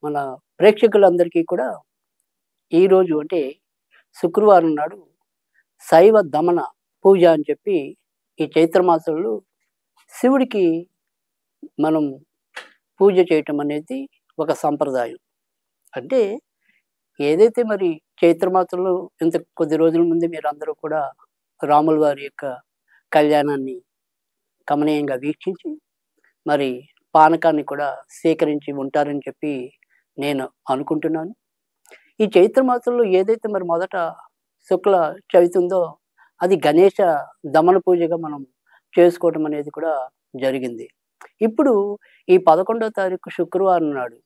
మన ప్రేక్షకులందరికీ కూడా ఈరోజు అంటే శుక్రవారం నాడు శైవ దమన పూజ అని చెప్పి ఈ చైత్ర మాసంలో శివుడికి మనం పూజ చేయటం అనేది ఒక సంప్రదాయం. అంటే ఏదైతే మరి చైత్ర మాసంలో ఇంత కొద్ది రోజుల ముందు మీరందరూ కూడా రాముల వారి యొక్క కళ్యాణాన్ని కమనీయంగా వీక్షించి మరి పానకాన్ని కూడా సేకరించి ఉంటారని చెప్పి నేను అనుకుంటున్నాను. ఈ చైత్ర మాసంలో ఏదైతే మరి మొదట శుక్ల చవితి ఉందో అది గణేష దమన పూజగా మనం చేసుకోవటం అనేది కూడా జరిగింది. ఇప్పుడు ఈ 11వ తారీఖు శుక్రవారం నాడు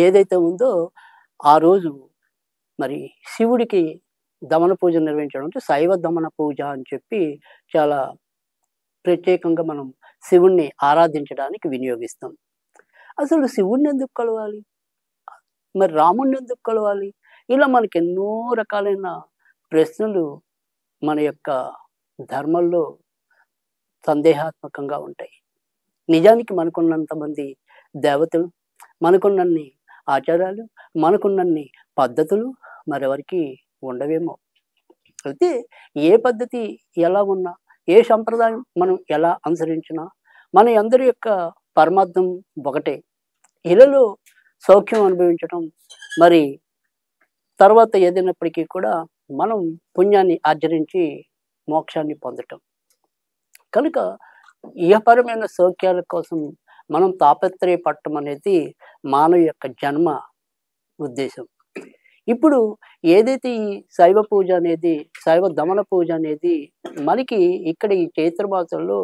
ఏదైతే ఉందో ఆ రోజు మరి శివుడికి దమన పూజ నిర్వహించడం అంటే శైవ దమన పూజ అని చెప్పి చాలా ప్రత్యేకంగా మనం శివుణ్ణి ఆరాధించడానికి వినియోగిస్తాం. అసలు శివుణ్ణి ఎందుకు కొలవాలి? మరి రాముణ్ణి ఎందుకు కొలవాలి? ఇలా మనకి ఎన్నో రకాలైన ప్రశ్నలు మన యొక్క ధర్మంలో సందేహాత్మకంగా ఉంటాయి. నిజానికి మనకున్నంత మంది దేవతలు, మనకున్నన్ని ఆచారాలు, మనకున్నన్ని పద్ధతులు మరెవరికి ఉండవేమో. అయితే ఏ పద్ధతి ఎలా ఉన్నా, ఏ సంప్రదాయం మనం ఎలా అనుసరించినా మన అందరి యొక్క పరమార్థం ఒకటే. ఇలలో సౌఖ్యం అనుభవించడం, మరి తర్వాత ఏదైనప్పటికీ కూడా మనం పుణ్యాన్ని ఆచరించి మోక్షాన్ని పొందటం. కనుక ఇహపరమైన సౌఖ్యాల కోసం మనం తాపత్రయపడటం అనేది మానవ యొక్క జన్మ ఉద్దేశం. ఇప్పుడు ఏదైతే ఈ శైవ పూజ అనేది, శైవ దమన పూజ అనేది మనకి ఇక్కడ ఈ చైత్ర మాసంలో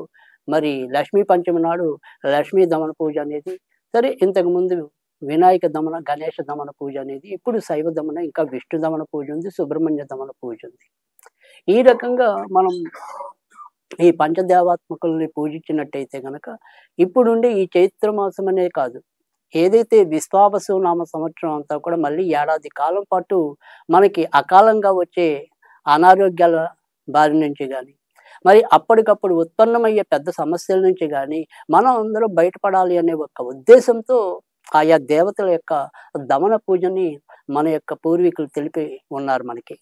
మరి లక్ష్మీ పంచమి నాడు లక్ష్మీ దమన పూజ అనేది, సరే ఇంతకుముందు వినాయక దమన, గణేష దమన పూజ అనేది, ఇప్పుడు శైవ దమన, ఇంకా విష్ణు దమన పూజ ఉంది, సుబ్రహ్మణ్య దమన పూజ ఉంది. ఈ రకంగా మనం ఈ పంచదేవాత్మకుల్ని పూజించినట్టయితే గనక ఇప్పుడుండే ఈ చైత్ర మాసం అనే కాదు, ఏదైతే విశ్వావసు నామ సంవత్సరం అంతా కూడా మళ్ళీ ఏడాది కాలం పాటు మనకి అకాలంగా వచ్చే అనారోగ్యాల బారి నుంచి కానీ, మరి అప్పటికప్పుడు ఉత్పన్నమయ్యే పెద్ద సమస్యల నుంచి కానీ మనం అందరూ బయటపడాలి అనే ఒక ఉద్దేశంతో ఆయా దేవతల యొక్క దమన పూజని మన యొక్క పూర్వీకులు తెలిపి ఉన్నారు మనకి.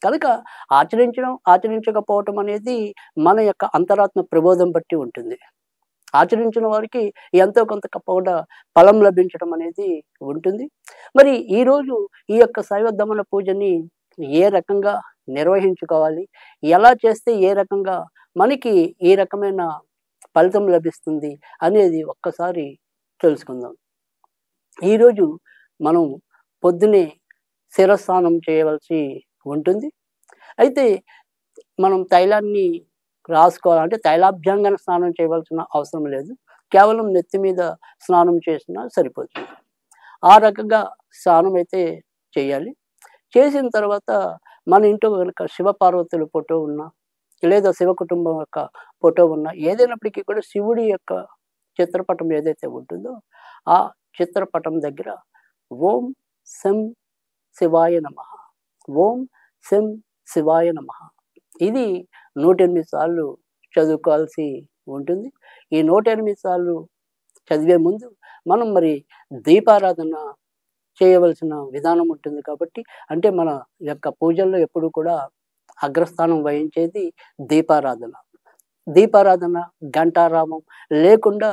కనుక ఆచరించడం, ఆచరించకపోవటం అనేది మన యొక్క అంతరాత్మ ప్రబోధం బట్టి ఉంటుంది. ఆచరించిన వారికి ఎంతో కొంత కూడా ఫలం లభించడం అనేది ఉంటుంది. మరి ఈరోజు ఈ యొక్క శైవ దమన పూజని ఏ రకంగా నిర్వహించుకోవాలి, ఎలా చేస్తే ఏ రకంగా మనకి ఏ రకమైన ఫలితం లభిస్తుంది అనేది ఒక్కసారి తెలుసుకుందాం. ఈరోజు మనం పొద్దునే శిరస్నానం చేయవలసి ఉంటుంది. అయితే మనం తైలాన్ని రాసుకోవాలంటే తైలాభ్యంగన స్నానం చేయవలసిన అవసరం లేదు. కేవలం నెత్తి మీద స్నానం చేసినా సరిపోతుంది. ఆ రకంగా స్నానం అయితే చేయాలి. చేసిన తర్వాత మన ఇంట్లో కనుక శివపార్వతుల ఫోటో ఉన్నా, లేదా శివ కుటుంబం యొక్క ఫోటో ఉన్నా, ఏదైనప్పటికీ కూడా శివుడి యొక్క చిత్రపటం ఏదైతే ఉంటుందో ఆ చిత్రపటం దగ్గర ఓం శం శివాయ నమః, ఓం శం శివాయ నమః, ఇది 108 సార్లు చదువుకోవాల్సి ఉంటుంది. ఈ 108 సార్లు చదివే ముందు మనం మరి దీపారాధన చేయవలసిన విధానం ఉంటుంది. కాబట్టి అంటే మన యొక్క పూజల్లో ఎప్పుడు కూడా అగ్రస్థానం వహించేది దీపారాధన. దీపారాధన, ఘంటారామం లేకుండా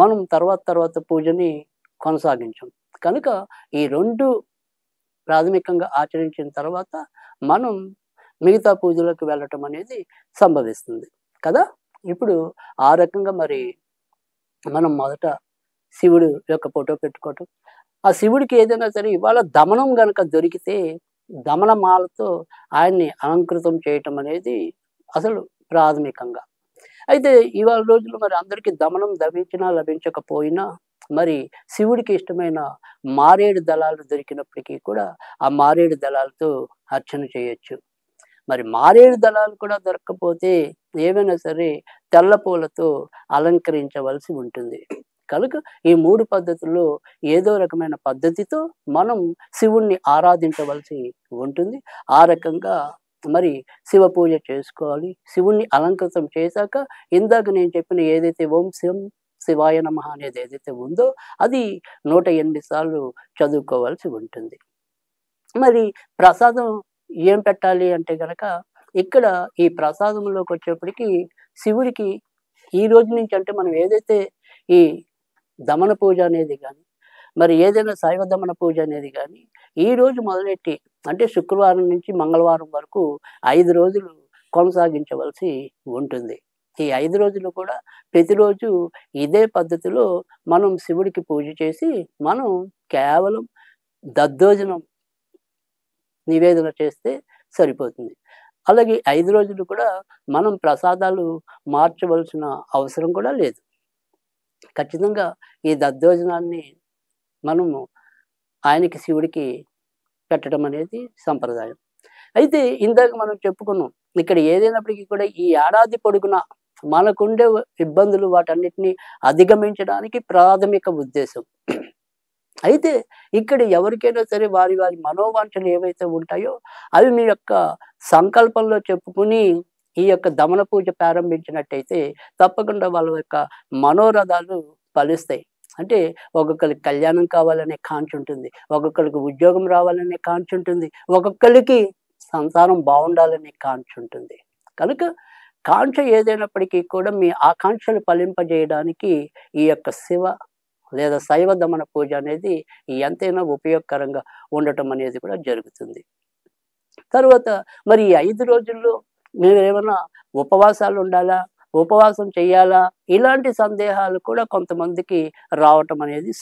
మనం తర్వాత పూజని కొనసాగించం. కనుక ఈ 2 ప్రాథమికంగా ఆచరించిన తర్వాత మనం మిగతా పూజలకు వెళ్ళటం అనేది సంభవిస్తుంది కదా. ఇప్పుడు ఆ రకంగా మరి మనం మొదట శివుడు యొక్క ఫోటో పెట్టుకోవటం, ఆ శివుడికి ఏదైనా సరే ఇవాళ దమనం గనక దొరికితే దమనమాలతో ఆయన్ని అలంకృతం చేయటం అనేది అసలు ప్రాథమికంగా. అయితే ఇవాళ రోజుల్లో మరి అందరికీ దమనం లభించినా లభించకపోయినా మరి శివుడికి ఇష్టమైన మారేడు దళాలు దొరికినప్పటికీ కూడా ఆ మారేడు దళాలతో అర్చన చేయొచ్చు. మరి మారేడు దళాలు కూడా దొరక్కపోతే ఏవైనా సరే తెల్ల పూలతో అలంకరించవలసి ఉంటుంది. కనుక ఈ 3 పద్ధతుల్లో ఏదో రకమైన పద్ధతితో మనం శివుణ్ణి ఆరాధించవలసి ఉంటుంది. ఆ రకంగా మరి శివ పూజ చేసుకోవాలి. శివుణ్ణి అలంకృతం చేశాక ఇందాక నేను చెప్పిన ఏదైతే ఓం శం శివాయ నమః అనేది ఏదైతే ఉందో అది 108 సార్లు చదువుకోవాల్సి ఉంటుంది. మరి ప్రసాదం ఏం పెట్టాలి అంటే గనక ఇక్కడ ఈ ప్రసాదంలోకి వచ్చేప్పటికి శివుడికి ఈ రోజు నుంచి అంటే మనం ఏదైతే ఈ దమన పూజ అనేది కానీ మరి ఏదైనా శైవ దమన పూజ అనేది కానీ ఈ రోజు మొదలెట్టి అంటే శుక్రవారం నుంచి మంగళవారం వరకు 5 రోజులు కొనసాగించవలసి ఉంటుంది. ఈ 5 రోజులు కూడా ప్రతిరోజు ఇదే పద్ధతిలో మనం శివుడికి పూజ చేసి మనం కేవలం దద్దోజనం నివేదన చేస్తే సరిపోతుంది. అలాగే 5 రోజులు కూడా మనం ప్రసాదాలు మార్చవలసిన అవసరం కూడా లేదు. ఖచ్చితంగా ఈ దద్దోజనాన్ని మనము ఆయనకి శివుడికి పెట్టడం అనేది సంప్రదాయం. అయితే ఇందాక మనం చెప్పుకున్నాం. ఇక్కడ ఏదైనప్పటికీ కూడా ఈ ఏడాది పొడుగునా మనకుండే ఇబ్బందులు వాటన్నిటిని అధిగమించడానికి ప్రాథమిక ఉద్దేశం. అయితే ఇక్కడ ఎవరికైనా సరే వారి వారి మనోవాంఛలు ఏవైతే ఉంటాయో అవి మీ యొక్క సంకల్పంలో చెప్పుకుని ఈ యొక్క దమన పూజ ప్రారంభించినట్టయితే తప్పకుండా వాళ్ళ యొక్క మనోరథాలు ఫలిస్తాయి. అంటే ఒక్కొక్కరికి కళ్యాణం కావాలనే కాంక్ష ఉంటుంది, ఒక్కొక్కరికి ఉద్యోగం రావాలనే కాంక్ష ఉంటుంది, ఒక్కొక్కరికి సంసారం బాగుండాలనే కాంక్ష ఉంటుంది. కనుక కాంక్ష ఏదైనప్పటికీ కూడా మీ ఆకాంక్షలు ఫలింపజేయడానికి ఈ యొక్క శివ లేదా శైవ దమన పూజ అనేది ఎంతైనా ఉపయోగకరంగా ఉండటం అనేది కూడా జరుగుతుంది. తర్వాత మరి ఈ 5 రోజుల్లో మీరేమన్నా ఉపవాసాలు ఉండాలా, ఉపవాసం చేయాలా, ఇలాంటి సందేహాలు కూడా కొంతమందికి రావటం అనేది